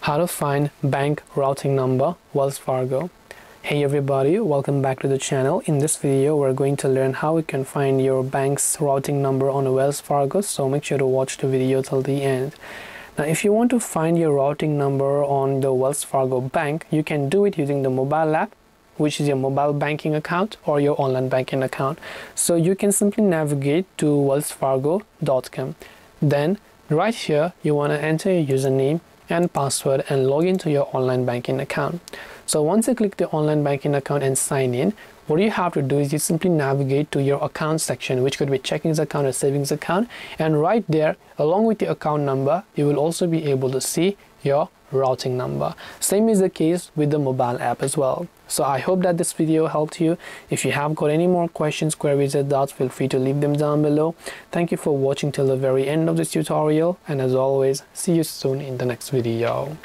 How to find bank routing number, Wells Fargo. Hey everybody, welcome back to the channel. In this video we're going to learn how you can find your bank's routing number on Wells Fargo, so make sure to watch the video till the end. Now if you want to find your routing number on the Wells Fargo bank, you can do it using the mobile app, which is your mobile banking account or your online banking account. So you can simply navigate to wellsfargo.com. Then right here you want to enter your username and password and log into your online banking account. So once you click the online banking account and sign in, what you have to do is you simply navigate to your account section, which could be checkings account or savings account, and right there along with the account number you will also be able to see your routing number. Same is the case with the mobile app as well. So I hope that this video helped you. If you have got any more questions, queries or doubts, feel free to leave them down below. Thank you for watching till the very end of this tutorial, and as always, see you soon in the next video.